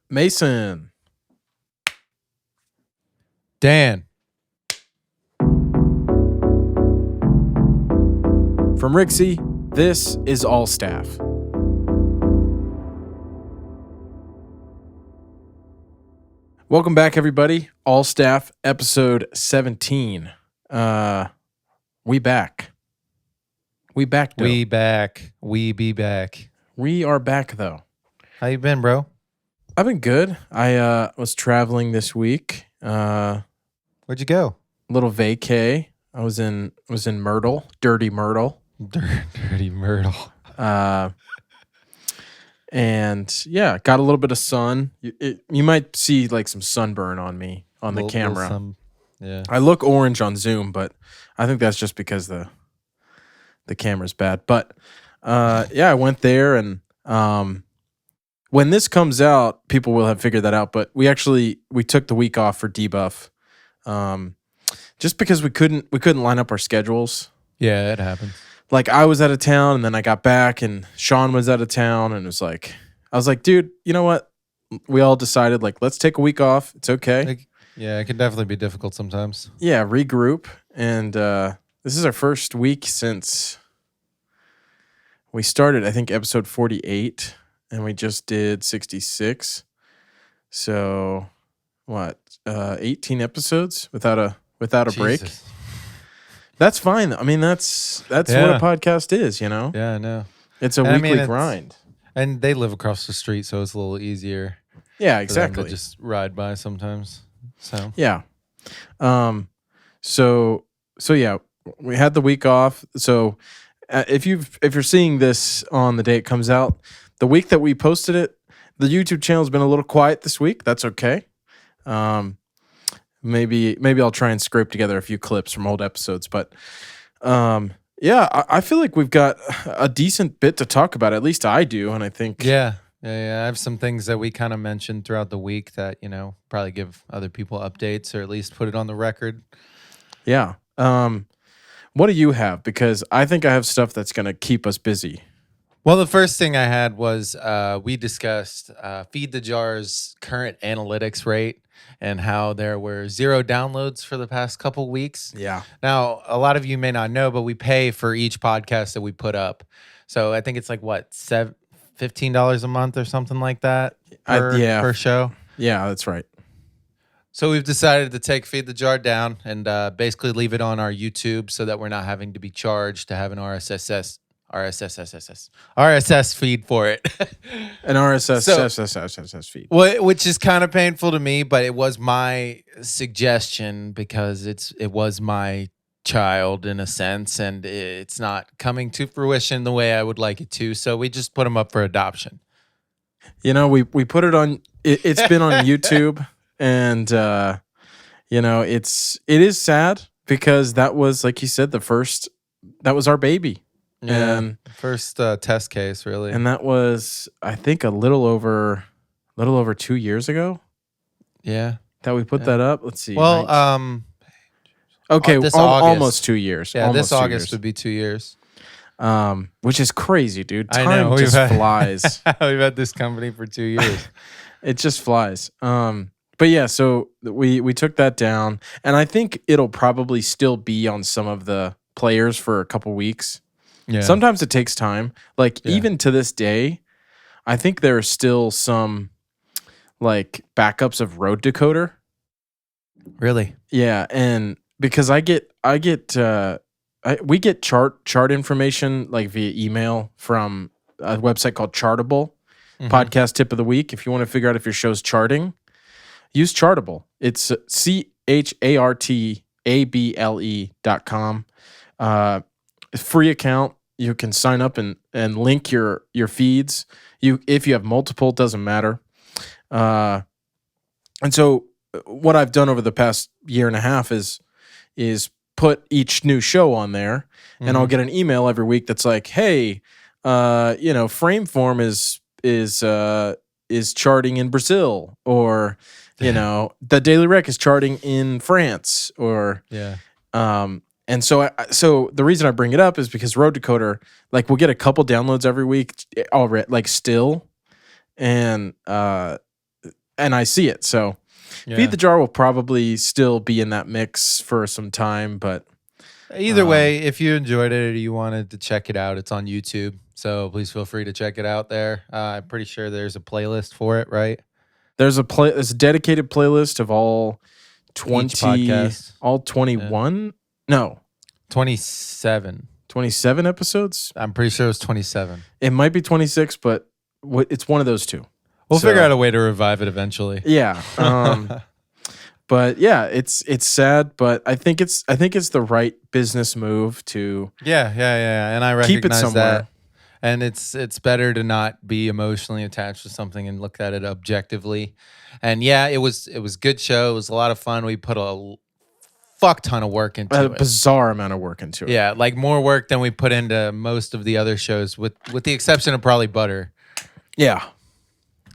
Mason. Dan. From Rixie, this is All Staff. Welcome back, everybody. All Staff, episode 17. We back. We back, though. We back. We be back. We are back, though. How you been, bro? I've been good. I was traveling this week. Where'd you go? Little vacay. I was in Myrtle, dirty Myrtle. Dirty Myrtle. And yeah, got a little bit of sun. You might see like some sunburn on me on the camera. Yeah. I look orange on Zoom, but I think that's just because the camera's bad. But yeah, I went there, and when this comes out, people will have figured that out. But we took the week off for Debuff, just because we couldn't line up our schedules. Yeah, it happens. Like, I was out of town, and then I got back, and Sean was out of town, and I was like, dude, you know what? We all decided, like, let's take a week off. It's okay. Yeah, it can definitely be difficult sometimes. Yeah, regroup. And this is our first week since we started, I think, episode 48, and we just did 66. So, what? 18 episodes without a break. That's fine. I mean, that's what a podcast is, you know? Yeah, I know. It's a weekly grind. And they live across the street, so it's a little easier. Yeah, exactly. To just ride by sometimes. So yeah. So yeah, we had the week off. So if you're seeing this on the day it comes out, the week that we posted it, the YouTube channel's been a little quiet this week. That's okay. Maybe I'll try and scrape together a few clips from old episodes, but yeah, I feel like we've got a decent bit to talk about. At least I do, and I think yeah. I have some things that we kind of mentioned throughout the week that, probably give other people updates or at least put it on the record. Yeah. What do you have? Because I think I have stuff that's going to keep us busy. Well, the first thing I had was we discussed Feed the Jar's current analytics rate and how there were 0 downloads for the past couple weeks. Yeah. Now, a lot of you may not know, but we pay for each podcast that we put up. So I think it's like, what, $15 a month or something like that per show? Yeah, that's right. So we've decided to take Feed the Jar down and basically leave it on our YouTube so that we're not having to be charged to have an RSS feed for it. An RSS feed. Well, which is kind of painful to me, but it was my suggestion because it was my child in a sense, and it's not coming to fruition the way I would like it to. So we just put them up for adoption. We put it on. It's been on YouTube, and it is sad because that was, like you said, that was our baby. Yeah, and first test case, really. And that was, I think, a little over 2 years ago. Yeah, that we put that up. Let's see. Well, okay, almost 2 years. Yeah, almost this August would be 2 years. Which is crazy, dude. I know, just flies. We've had this company for 2 years. It just flies. But yeah, so we took that down, and I think it'll probably still be on some of the players for a couple weeks. Yeah. Sometimes it takes time. Even to this day, I think there are still some like backups of Road Decoder. Really? Yeah, and because we get chart information like via email from a website called Chartable. Mm-hmm. Podcast tip of the week: if you want to figure out if your show's charting, use Chartable. It's CHARTABLE.com. Free account. You can sign up and link your feeds. If you have multiple, it doesn't matter. And so what I've done over the past year and a half is put each new show on there, and I'll get an email every week that's like, hey, Frameform is charting in Brazil, or the Daily Rec is charting in France, or And so the reason I bring it up is because Road Decoder, like, we'll get a couple downloads every week already, like, still. And and I see it. So Feed the Jar will probably still be in that mix for some time, but either way, if you enjoyed it or you wanted to check it out, it's on YouTube. So please feel free to check it out there. I'm pretty sure there's a playlist for it, right? there's a dedicated playlist of all Each 20, podcast. all 21, no, 27. 27 episodes. I'm pretty sure it was 27. It might be 26, but it's one of those two. We'll figure out a way to revive it eventually. Yeah. But yeah, it's sad, but I think it's the right business move to Yeah. And I keep it recognize somewhere. that. And it's better to not be emotionally attached to something and look at it objectively. And yeah, it was a good show. It was a lot of fun. We put a fuck ton of work into A it. bizarre amount of work into it. Yeah, like more work than we put into most of the other shows, with the exception of probably Butter Yeah.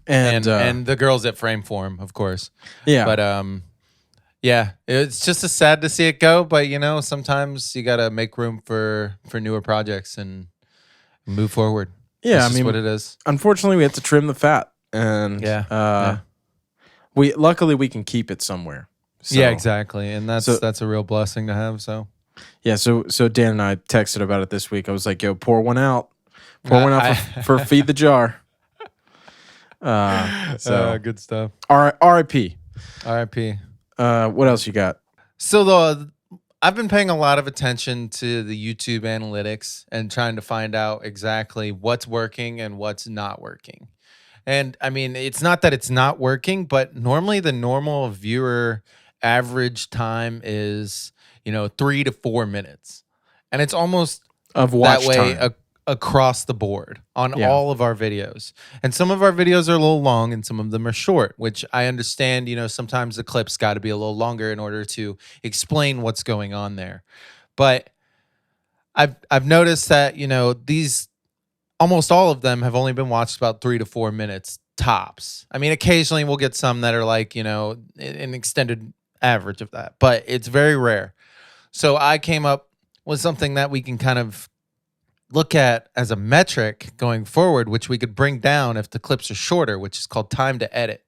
and the girls at Frameform, of course. Yeah. But yeah, it's just sad to see it go. But sometimes you gotta make room for newer projects and move forward. Yeah, That's I just mean, what it is. unfortunately, we had to trim the fat, and Yeah. we luckily we can keep it somewhere. So, Yeah, exactly, and that's so- a real blessing to have. So Yeah, so Dan and I texted about it this week. I was like, "Yo, pour one out for Feed the Jar." So good stuff. R.I.P. R.I.P. What else you got? So I've been paying a lot of attention to the YouTube analytics and trying to find out exactly what's working and what's not working. And I mean, it's not that it's not working, but normally the normal viewer average time is 3 to 4 minutes, and it's almost Of watch that way time. across the board on Yeah. all of our videos. And some of our videos are a little long and some of them are short, which I understand, sometimes the clips got to be a little longer in order to explain what's going on there. But I've noticed that, these almost all of them have only been watched about 3 to 4 minutes tops. I mean, occasionally we'll get some that are like, an extended average of that, but it's very rare. So I came up with something that we can kind of look at as a metric going forward, which we could bring down if the clips are shorter, which is called time to edit,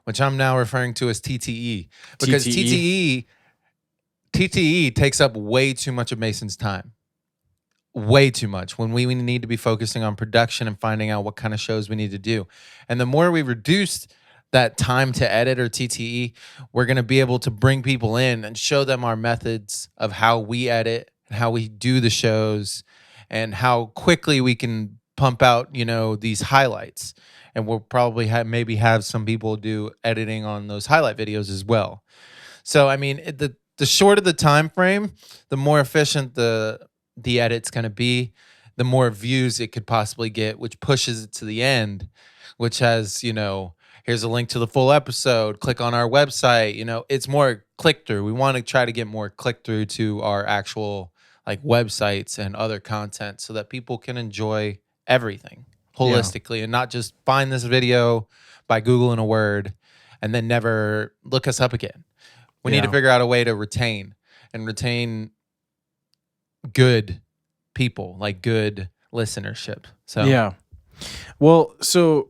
which I'm now referring to as TTE. Because TTE takes up way too much of Mason's time. Way too much, when we need to be focusing on production and finding out what kind of shows we need to do. And the more we reduce that time to edit, or TTE, we're going to be able to bring people in and show them our methods of how we edit and how we do the shows and how quickly we can pump out, these highlights. And we'll probably maybe have some people do editing on those highlight videos as well. So, I mean, the shorter the time frame, the more efficient the edit's going to be, the more views it could possibly get, which pushes it to the end, which has, here's a link to the full episode, click on our website. It's more click through. We want to try to get more click through to our actual like websites and other content so that people can enjoy everything holistically and not just find this video by Googling a word and then never look us up again. We need to figure out a way to retain good people, like good listenership. So Yeah. Well, so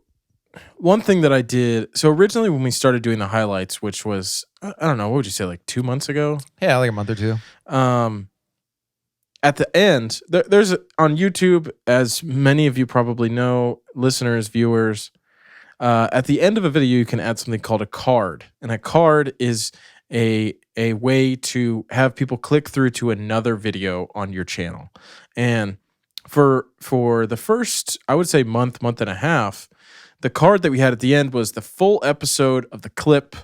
one thing that I did, so originally when we started doing the highlights, which was, I don't know, what would you say, like 2 months ago? yeah, like a month or two. At the end, there's on YouTube, as many of you probably know, listeners, viewers, at the end of a video, you can add something called a card. And a card is a way to have people click through to another video on your channel. And for the first, I would say month and a half, the card that we had at the end was the full episode of the clip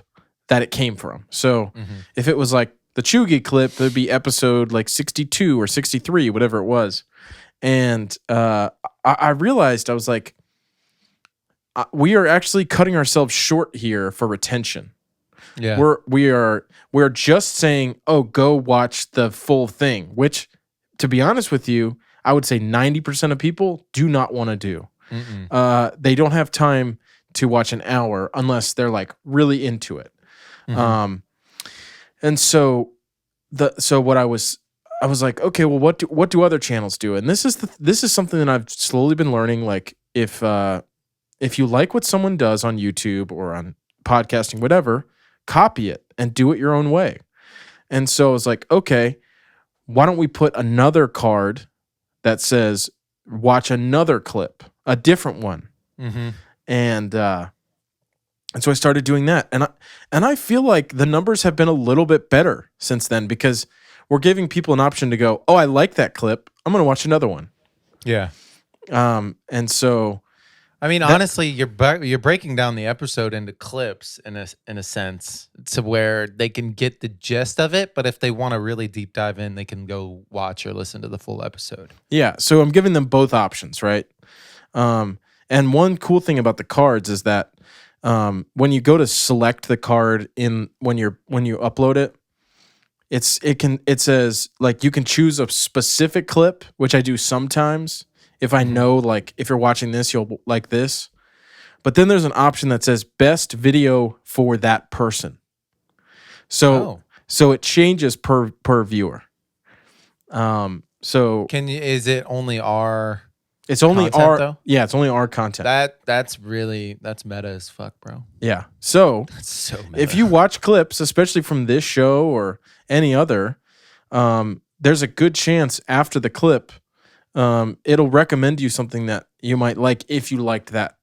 that it came from. So if it was like the Chugi clip, it'd be episode like 62 or 63, whatever it was. And I realized, I was like, we are actually cutting ourselves short here for retention. Yeah. We're just saying, oh, go watch the full thing, which, to be honest with you, I would say 90% of people do not want to do. They don't have time to watch an hour unless they're like really into it. And so what I was like, okay, well, what do other channels do? And this is something that I've slowly been learning. Like if you like what someone does on YouTube or on podcasting, whatever, copy it and do it your own way. And so I was like, okay, why don't we put another card that says, watch another clip, a different one. Mm-hmm. And so I started doing that. And I feel like the numbers have been a little bit better since then because we're giving people an option to go, oh, I like that clip. I'm going to watch another one. Yeah. And so, I mean, honestly, you're breaking down the episode into clips in a sense to where they can get the gist of it. But if they want to really deep dive in, they can go watch or listen to the full episode. yeah. So I'm giving them both options, right? And one cool thing about the cards is that when you go to select the card when you upload it, it says like you can choose a specific clip, which I do sometimes. If I know, like, if you're watching this, you'll like this. But then there's an option that says best video for that person. So it changes per viewer. So is it only our it's only content, our though? Yeah, it's only our content. That's meta as fuck, bro. Yeah. So That's so meta. if you watch clips, especially from this show or any other, there's a good chance after the clip, it'll recommend you something that you might like if you liked that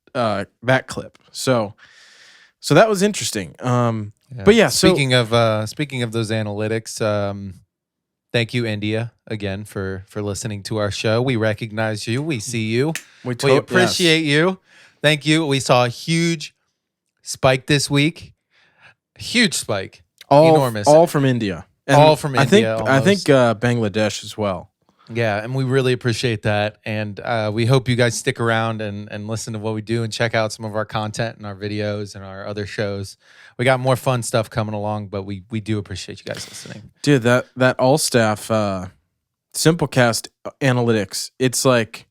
clip. So that was interesting. But yeah. Speaking of those analytics, thank you, India, again for listening to our show. We recognize you. We see you. We appreciate you. Thank you. We saw a huge spike this week. Huge spike. Enormous. All from India. And all from India. I think Bangladesh as well. Yeah, and we really appreciate that. And we hope you guys stick around and listen to what we do and check out some of our content and our videos and our other shows. We got more fun stuff coming along, but we do appreciate you guys listening. Dude, that all staff Simplecast analytics, it's like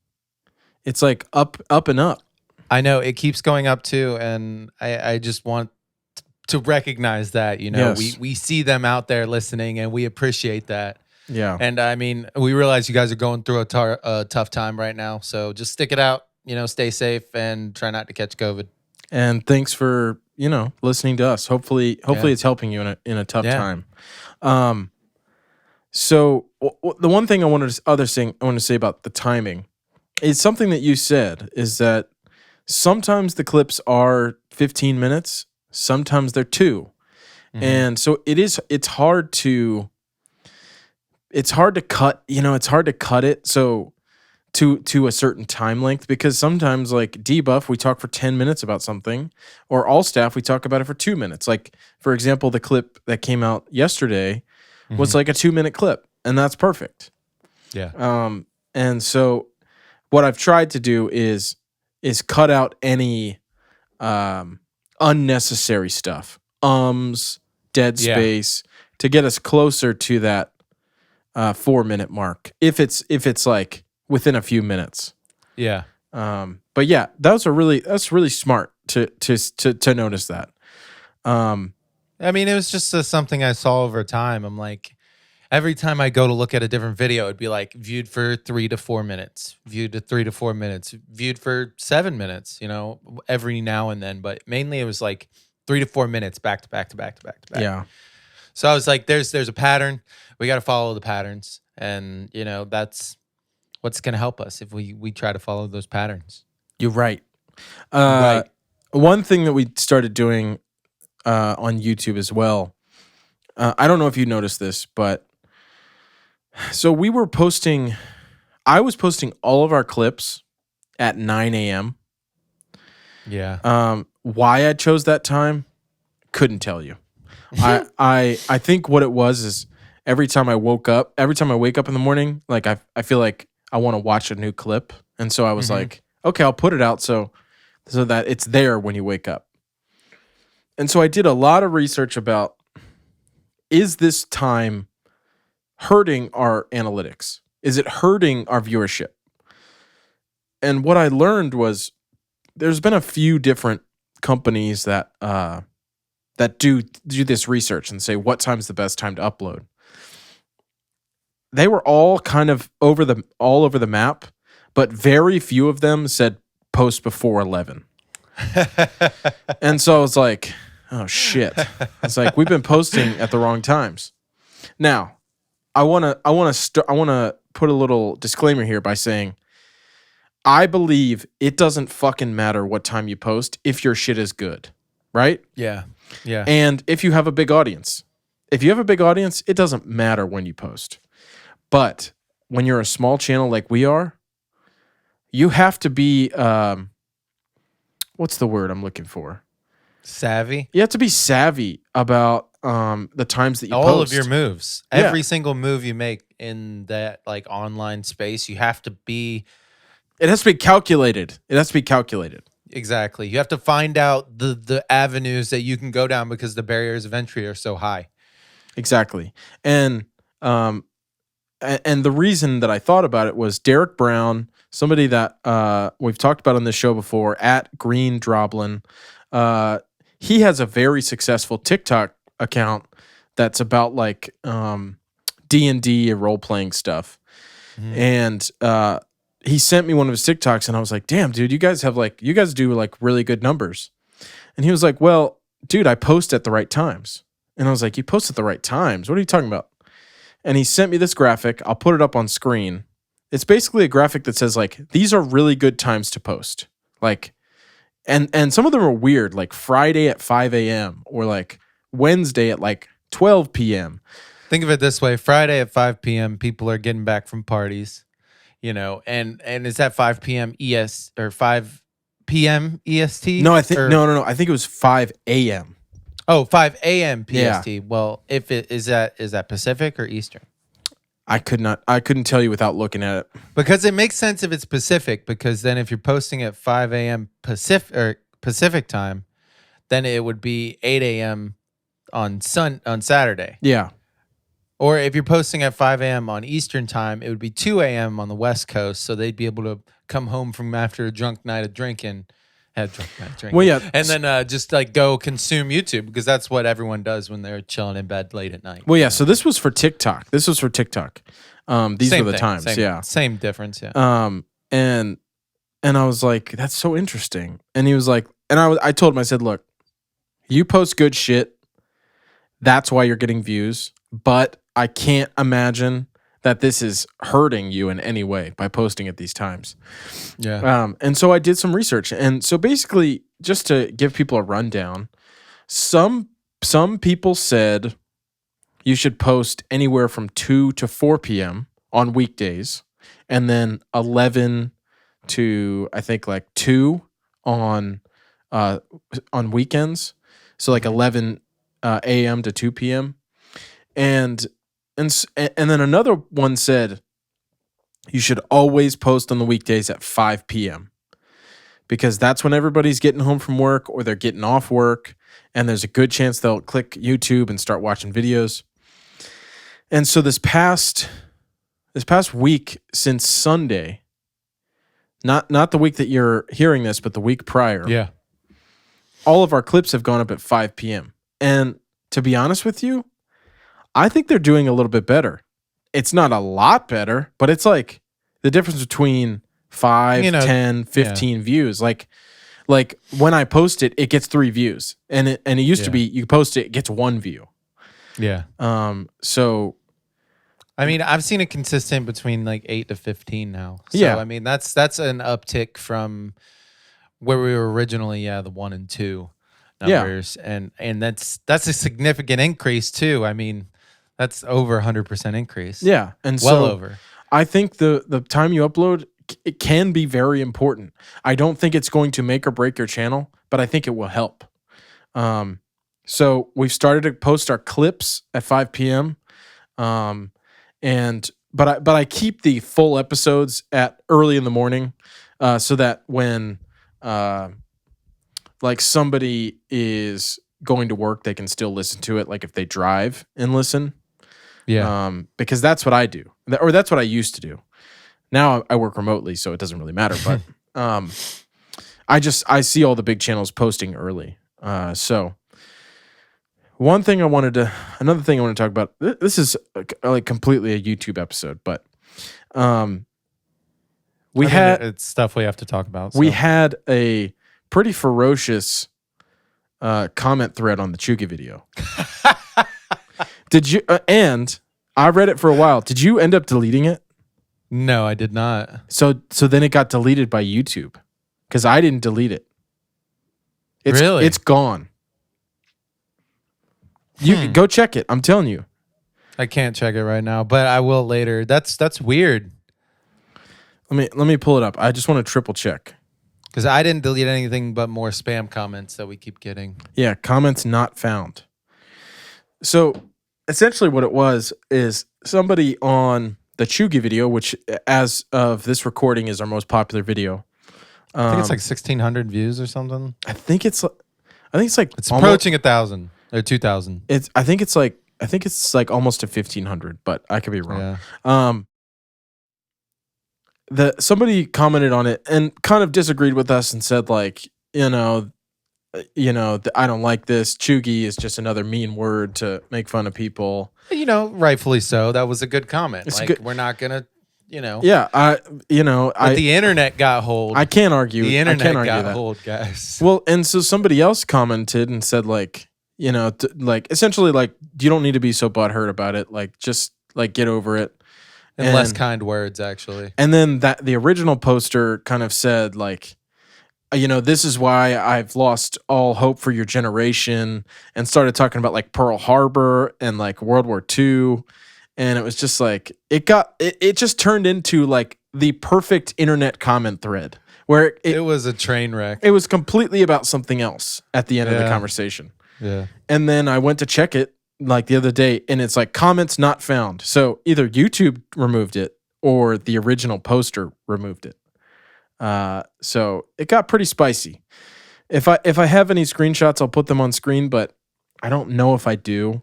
up and up. I know it keeps going up too, and I just want to recognize that, Yes. we see them out there listening and we appreciate that. Yeah. And I mean, we realize you guys are going through a tough time right now. So just stick it out, stay safe and try not to catch COVID. And thanks for, listening to us. Hopefully it's helping you in a tough time. So the one thing I want to say about the timing is something that you said is that sometimes the clips are 15 minutes, sometimes they're 2. Mm-hmm. And so it's hard to cut, it's hard to cut it so to a certain time length, because sometimes like Debuff, we talk for 10 minutes about something, or All Staff, we talk about it for 2 minutes. Like, for example, the clip that came out yesterday was like a 2-minute clip, and that's perfect. Yeah. And so what I've tried to do is cut out any unnecessary stuff, dead space, to get us closer to that 4-minute mark. If it's like within a few minutes. Yeah. But yeah, that's really smart to notice that. I mean, it was just something I saw over time. I'm like, every time I go to look at a different video, it'd be like viewed for 3 to 4 minutes, viewed to 3 to 4 minutes, viewed for 7 minutes, every now and then. But mainly it was like 3 to 4 minutes back to back to back to back to back. Yeah. So I was like, there's a pattern. We got to follow the patterns. And, that's what's going to help us if we try to follow those patterns. You're right. Right. One thing that we started doing on YouTube as well, I don't know if you noticed this, but so I was posting all of our clips at 9 a.m. Yeah. Why I chose that time, couldn't tell you. I think what it was is every time I wake up in the morning, like I feel like I want to watch a new clip. And so I was like, okay, I'll put it out so that it's there when you wake up. And so I did a lot of research about, is this time hurting our analytics? Is it hurting our viewership? And what I learned was there's been a few different companies that do this research and say what time's the best time to upload. They were all kind of all over the map, but very few of them said post before 11. And so I was like, oh shit. It's like we've been posting at the wrong times. Now, I want to put a little disclaimer here by saying I believe it doesn't fucking matter what time you post if your shit is good, right? Yeah. Yeah. And if you have a big audience. If you have a big audience, it doesn't matter when you post. But when you're a small channel like we are, you have to be what's the word I'm looking for? Savvy. You have to be savvy about the times that you all post. of your moves. Yeah. Every single move you make in that like online space, you have to be It has to be calculated. It has to be calculated. exactly. You have to find out the avenues that you can go down because the barriers of entry are so high. Exactly. And the reason that I thought about it was Derek Brown, somebody that we've talked about on this show before, at Green Droblin. He has a very successful TikTok account that's about like D&D and role-playing stuff. And he sent me one of his TikToks and I was like, damn, dude, you guys do like really good numbers. And he was like, well, dude, I post at the right times. And I was like, you post at the right times? What are you talking about? And he sent me this graphic. I'll put it up on screen. It's basically a graphic that says like, these are really good times to post. Like, and some of them are weird, like Friday at 5 a.m. or like Wednesday at like 12 p.m. Think of it this way. Friday at 5 p.m., people are getting back from parties, you know, and is that 5 p.m. ES or 5 p.m. EST? No, I think no. I think it was 5 a.m. Oh, 5 a.m. PST. Yeah. Well, if it is that Pacific or Eastern? I couldn't tell you without looking at it. Because it makes sense if it's Pacific, because then if you're posting at 5 a.m. Pacific time, then it would be 8 a.m. on Saturday. Yeah. Or if you're posting at 5 a.m. on Eastern time, it would be 2 a.m. on the West Coast, so they'd be able to come home from after a drunk night of drinking. Well, yeah. And then just like go consume YouTube, because that's what everyone does when they're chilling in bed late at night. Well, yeah. So this was for TikTok. These were the times. Same difference. Yeah. And I was like, that's so interesting. And he was like, and I told him, I said, look, you post good shit. That's why you're getting views. But I can't imagine that this is hurting you in any way by posting at these times. Yeah. And so I did some research. And so basically, just to give people a rundown, some people said you should post anywhere from 2 to 4 p.m. on weekdays, and then 11 to I think like 2 on weekends. So like 11 a.m. to 2 p.m. And then another one said you should always post on the weekdays at 5 p.m. because that's when everybody's getting home from work or they're getting off work, and there's a good chance they'll click YouTube and start watching videos. And so this past week since Sunday, not the week that you're hearing this, but the week prior, Yeah. all of our clips have gone up at 5 p.m. And to be honest with you, I think they're doing a little bit better. It's not a lot better, but it's like the difference between 5, 10, 15 views. Like when I post it, it gets 3 views. And it used to be you post it gets 1 view. Yeah. So I mean, I've seen it consistent between like 8 to 15 now. So Yeah. I mean, that's an uptick from where we were originally, the 1 and 2 numbers. And that's a significant increase too. I mean, that's over 100% increase. Yeah. And well so over. I think the time you upload, it can be very important. I don't think it's going to make or break your channel, but I think it will help. So we've started to post our clips at 5 p.m. But I keep the full episodes at early in the morning, so that when like somebody is going to work, they can still listen to it. Like if they drive and listen. Yeah. Because that's what I do, or that's what I used to do. Now I work remotely, so it doesn't really matter. But I see all the big channels posting early. So another thing I want to talk about. This is like completely a YouTube episode, but it's stuff we have to talk about. We had a pretty ferocious comment thread on the Chugi video. Did you? And I read it for a while. Did you end up deleting it? No, I did not. So then it got deleted by YouTube because I didn't delete it. Really? It's gone. You go check it. I'm telling you. I can't check it right now, but I will later. That's weird. Let me pull it up. I just want to triple check. Because I didn't delete anything but more spam comments that we keep getting. Yeah, comments not found. So essentially what it was is somebody on the Chugi video, which as of this recording is our most popular video. I think it's like 1,600 views or something. I think it's like It's approaching 1,000 or 2,000. I think it's like almost to 1,500, but I could be wrong. Yeah. Somebody commented on it and kind of disagreed with us and said like, I don't like this. Chugi is just another mean word to make fun of people. Rightfully so. That was a good comment. It's like good. We're not gonna, Yeah, But the internet got hold. I can't argue. The internet I can't argue got that. hold, guys. Well, and so somebody else commented and said like, essentially like you don't need to be so butthurt about it. Like just like get over it. And less kind words, actually. And then the original poster kind of said like, this is why I've lost all hope for your generation, and started talking about like Pearl Harbor and like World War II. And it was just like, it just turned into like the perfect internet comment thread where it was a train wreck. It was completely about something else at the end of the conversation. Yeah. And then I went to check it like the other day and it's like comments not found. So either YouTube removed it or the original poster removed it. So it got pretty spicy. If I have any screenshots, I'll put them on screen, but I don't know if I do.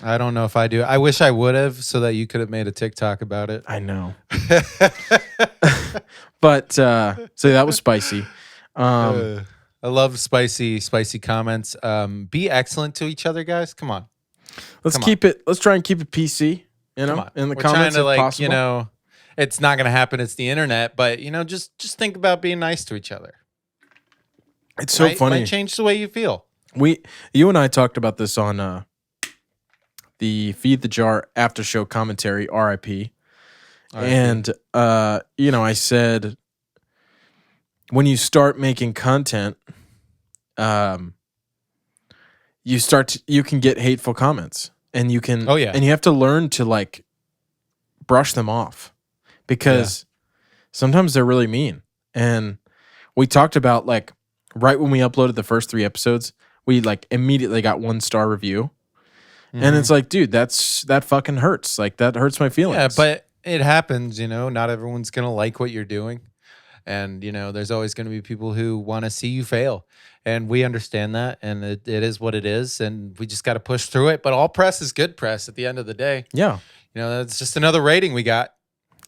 I don't know if I do. I wish I would have so that you could have made a TikTok about it. I know. But so that was spicy. I love spicy comments. Be excellent to each other, guys. Come on. Let's try and keep it PC, in the comments if possible. It's not going to happen. It's the internet, but just think about being nice to each other. It's so funny. Might change the way you feel. You and I talked about this on the Feed the Jar after show commentary, RIP. And I said when you start making content, you can get hateful comments, and you can and you have to learn to like brush them off because sometimes they're really mean. And we talked about like right when we uploaded the first 3 episodes, we like immediately got 1-star review. And it's like, dude, that fucking hurts. Like that hurts my feelings. Yeah, but it happens, not everyone's going to like what you're doing. And, there's always going to be people who want to see you fail. And we understand that. And it is what it is. And we just got to push through it. But all press is good press at the end of the day. Yeah. That's just another rating we got.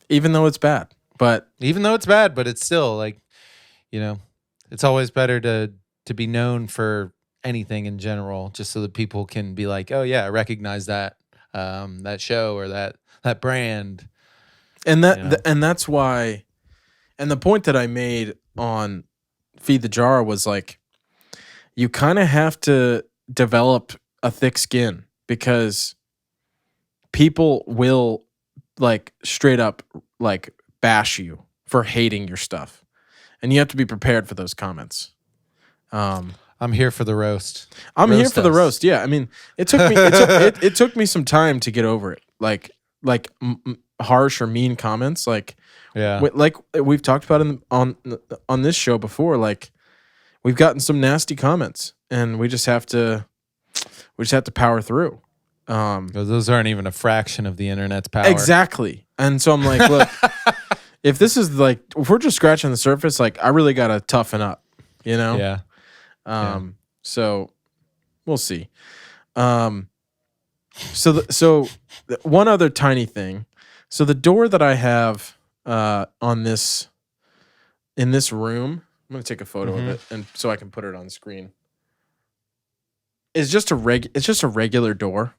Even though it's bad. But it's still like, it's always better to be known for anything in general, just so that people can be like, oh yeah, I recognize that that show or that brand. And and that's why, and the point that I made on Feed the Jar was like, you kind of have to develop a thick skin because people will like straight up like bash you for hating your stuff, and you have to be prepared for those comments. I'm here for the roast. Here for the roast. Yeah, I mean, it took me it took me some time to get over it. Like harsh or mean comments. Like we've talked about on this show before. Like we've gotten some nasty comments, and we just have to power through. Those aren't even a fraction of the internet's power. Exactly. And so I'm like, look, if we're just scratching the surface, like I really gotta toughen up. Yeah. So we'll see. So one other tiny thing. So the door that I have in this room, I'm going to take a photo of it and so I can put it on screen. It's just a regular door.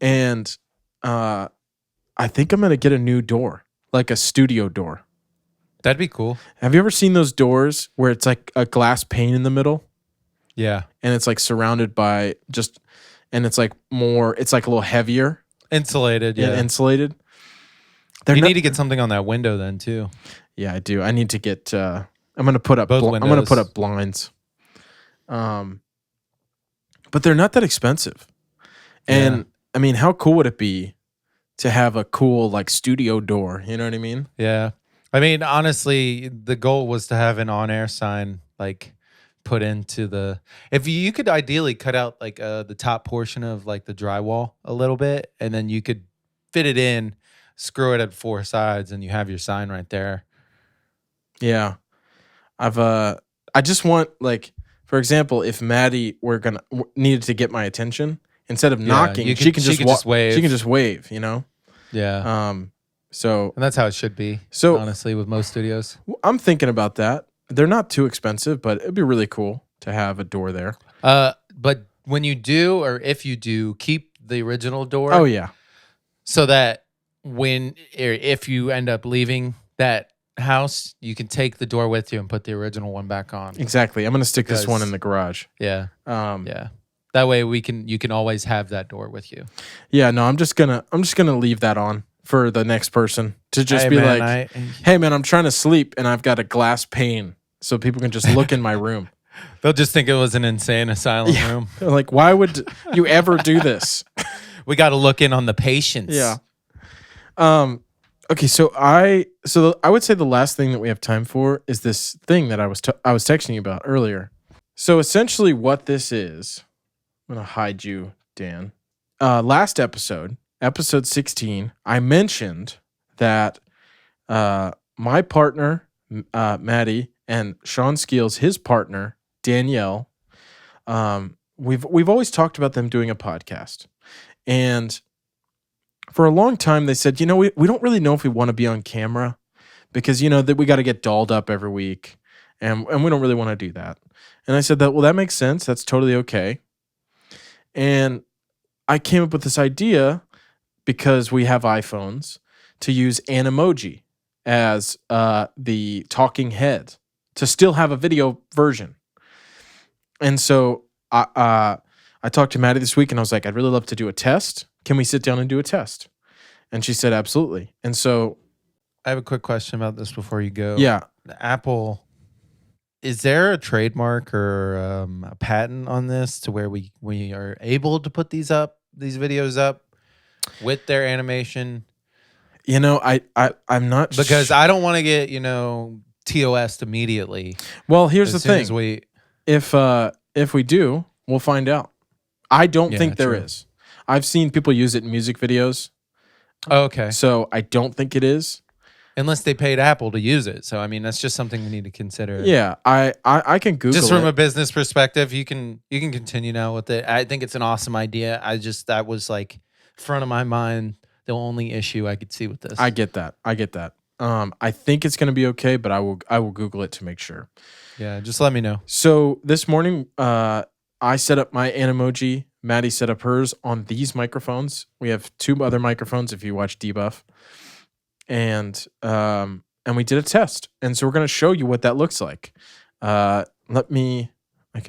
And I think I'm going to get a new door, like a studio door. That'd be cool. Have you ever seen those doors where it's like a glass pane in the middle? Yeah. and it's like surrounded by and it's like it's like a little heavier Insulated. Yeah. and insulated. You need to get something on that window then too. Yeah, I do. I need to get. I'm gonna put up. Both I'm gonna put windows. up blinds. But they're not that expensive, and Yeah. I mean, how cool would it be to have a cool like studio door? You know what I mean? Yeah. I mean, honestly, the goal was to have an on-air sign like put into the. If you could ideally cut out like the top portion of like the drywall a little bit, and then you could fit it in, screw it at 4 sides, and you have your sign right there. Yeah, I just want like, for example, if Maddie needed to get my attention, instead of knocking, she can just wave. She can just wave. You know? Yeah. So And that's how it should be. So honestly, with most studios, I'm thinking about that. They're not too expensive, but it'd be really cool to have a door there. But when you do, or if you do, keep the original door. Oh yeah. So that if you end up leaving that house, you can take the door with you and put the original one back on. Exactly. I'm gonna stick this one in the garage. Yeah. Yeah. That way you can always have that door with you. Yeah. No, I'm just gonna leave that on for the next person to just be man, like, hey man, I'm trying to sleep and I've got a glass pane, so people can just look in my room. They'll just think it was an insane asylum room. They're like, why would you ever do this? We got to look in on the patients. Yeah. Okay, so I would say the last thing that we have time for is this thing that I was texting you about earlier. So essentially, what this is, I'm gonna hide you, Dan. Last episode 16, I mentioned that my partner Maddie and Sean Skeels, his partner Danielle, we've always talked about them doing a podcast, and for a long time, they said, we don't really know if we want to be on camera because, that we got to get dolled up every week and we don't really want to do that. And I said that makes sense. That's totally okay. And I came up with this idea because we have iPhones to use Animoji as the talking head to still have a video version. And so I talked to Maddie this week and I was like, I'd really love to do a test. Can we sit down and do a test? And she said, absolutely. And so I have a quick question about this before you go. Yeah. Apple, is there a trademark or a patent on this to where we are able to put these videos up with their animation? I'm not because I don't want to get, TOS'd immediately. Well, here's the thing. If we do, we'll find out. I don't think there is. I've seen people use it in music videos. Oh, okay. So I don't think it is. Unless they paid Apple to use it. So, I mean, that's just something we need to consider. Yeah, I can Google it. Just from a business perspective, you can continue now with it. I think it's an awesome idea. That was like front of my mind, the only issue I could see with this. I get that. I think it's going to be okay, but I will Google it to make sure. Yeah, just let me know. So this morning, I set up my Animoji. Maddie set up hers on these microphones. We have 2 other microphones if you watch Debuff. And we did a test. And so we're going to show you what that looks like. I can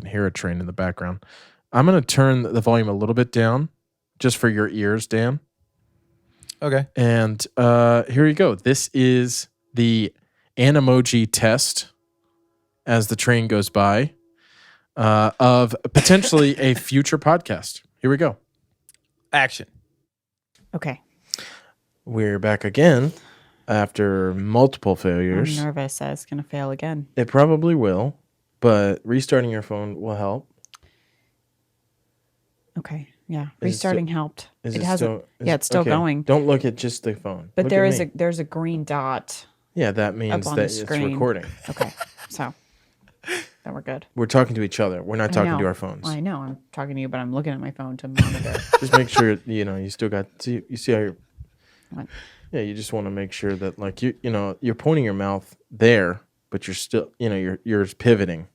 hear a train in the background. I'm going to turn the volume a little bit down just for your ears, Dan. Okay. And here you go. This is the Animoji test as the train goes by. Of potentially a future podcast. Here we go. Action. Okay. We're back again after multiple failures. I'm nervous that it's going to fail again. It probably will, but restarting your phone will help. Okay. Yeah. Restarting helped. It hasn't. It's still going. Don't look at just the phone. But there's a green dot. Yeah, that means that it's recording. Okay. So then we're good. We're talking to each other. We're not talking to our phones. I know. I'm talking to you, but I'm looking at my phone to monitor. Just make sure you still got. You see how you're. What? Yeah, you just want to make sure that like you're pointing your mouth there, but you're still you're pivoting.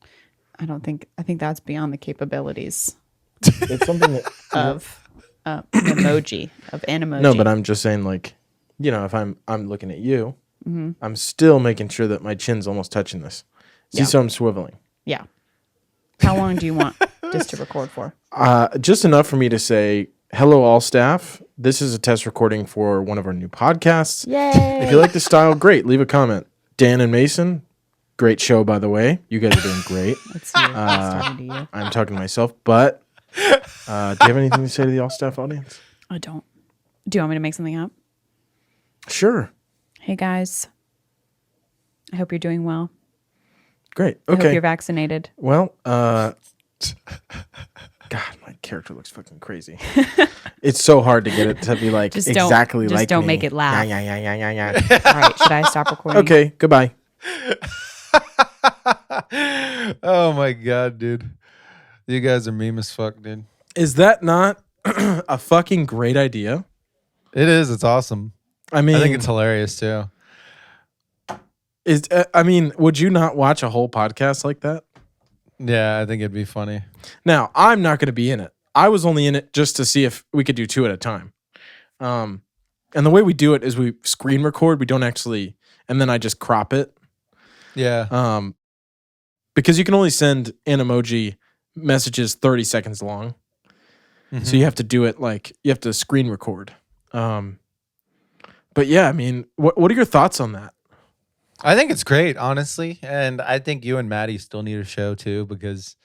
I think that's beyond the capabilities. It's something that of Animoji. No, but I'm just saying like, if I'm looking at you, I'm still making sure that my chin's almost touching this. See, so I'm swiveling. Yeah. How long do you want? just to record for? Just enough for me to say, hello, all staff. This is a test recording for one of our new podcasts. Yay! If you like the style, great. Leave a comment. Dan and Mason, great show, by the way. You guys are doing great. Let's see. Talking to you. I'm talking to myself, but do you have anything to say to the all staff audience? I don't. Do you want me to make something up? Sure. Hey guys, I hope you're doing well. Great. I hope Okay. you're vaccinated. Well, God, my character looks fucking crazy. It's so hard to get it to be like Just exactly don't, like don't me. make it laugh. Yeah. All right, should I stop recording? Okay, goodbye. Oh my god, dude. You guys are meme as fuck, dude. Is that not a fucking great idea? It is. It's awesome. I mean, I think it's hilarious too. would you not watch a whole podcast like that? Yeah, I think it'd be funny. Now, I'm not going to be in it. I was only in it just to see if we could do two at a time. And the way we do it is we screen record. We don't actually, and then I just crop it. Yeah. Because you can only send Animoji messages 30 seconds long. Mm-hmm. So you have to do it you have to screen record. But yeah, I mean, what are your thoughts on that? I think it's great, honestly. And I think you and Maddie still need a show too, because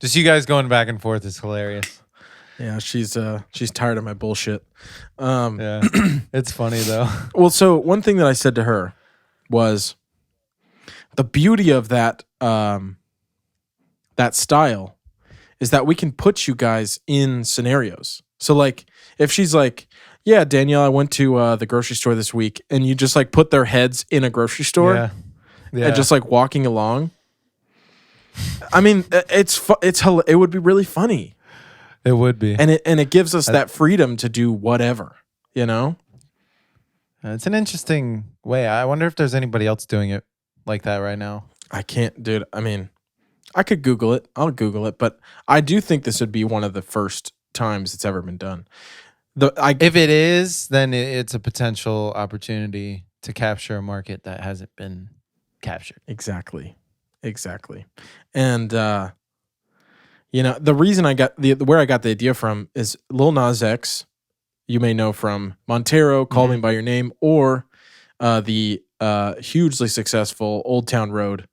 just you guys going back and forth is hilarious. Yeah, she's tired of my bullshit. Yeah. It's funny though. Well, so one thing that I said to her was the beauty of that that style is that we can put you guys in scenarios. So like if she's like, yeah, Danielle, I went to the grocery store this week, and you just like put their heads in a grocery store Yeah. and just like walking along. I mean, it would be really funny. It would be. And it gives us that freedom to do whatever, you know? It's an interesting way. I wonder if there's anybody else doing it like that right now. I can't, dude. I mean, I could Google it. I'll Google it. But I do think this would be one of the first times it's ever been done. If it is, then it's a potential opportunity to capture a market that hasn't been captured. Exactly. And, the reason I got where I got the idea from is Lil Nas X, you may know from Montero, Call Me By Your Name, or the hugely successful Old Town Road.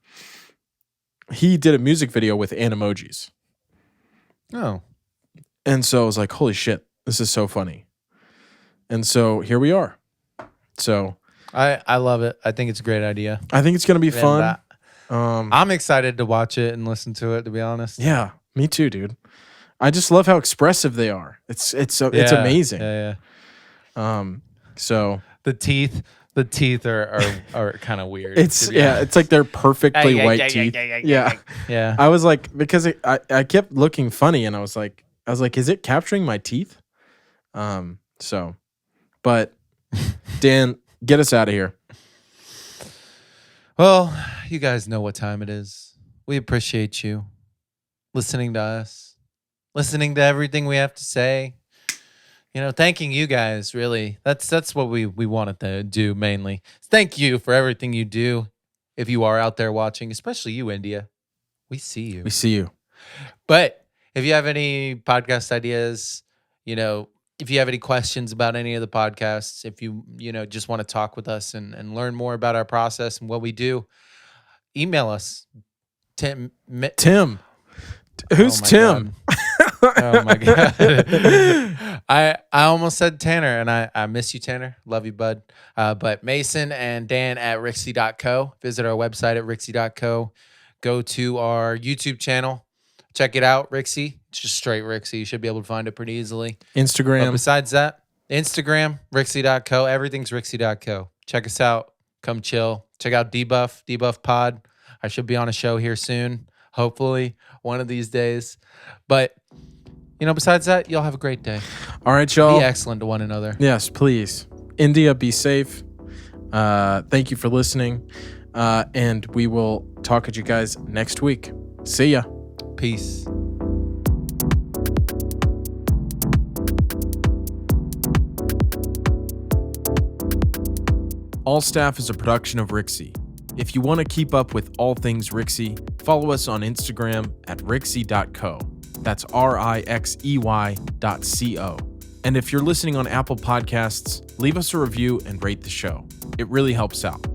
He did a music video with Animojis. Oh. And so I was like, holy shit, this is so funny. And so here we are. So I love it. I think it's a great idea. I think it's going to be fun. I'm excited to watch it and listen to it, to be honest. Yeah, me too, dude. I just love how expressive they are. It's amazing. Yeah. So The teeth are kind of weird. it's like they're perfectly white teeth. Yeah. Yeah. I was like, because I kept looking funny, and I was like, is it capturing my teeth? But Dan, get us out of here. Well, you guys know what time it is. We appreciate you listening to us, listening to everything we have to say. Thanking you guys, really. That's what we wanted to do mainly. Thank you for everything you do. If you are out there watching, especially you, India, we see you. We see you. But if you have any podcast ideas, if you have any questions about any of the podcasts, if you just want to talk with us and learn more about our process and what we do, email us. Tim. Who's Tim? Oh my god. I almost said Tanner, and I miss you, Tanner. Love you, bud. But Mason and Dan at Rixie.co. Visit our website at Rixie.co. Go to our YouTube channel. Check it out, Rixie. It's just straight Rixie. You should be able to find it pretty easily. Instagram. But besides that, Instagram, Rixie.co. Everything's Rixie.co. Check us out. Come chill. Check out Debuff Pod. I should be on a show here soon. Hopefully, one of these days. But, besides that, y'all have a great day. All right, y'all. Be excellent to one another. Yes, please. India, be safe. Thank you for listening. And we will talk at you guys next week. See ya. Peace. All Staff is a production of Rixie. If you want to keep up with all things Rixie, follow us on Instagram at Rixie.co. That's RIXEY.co. And if you're listening on Apple Podcasts, leave us a review and rate the show. It really helps out.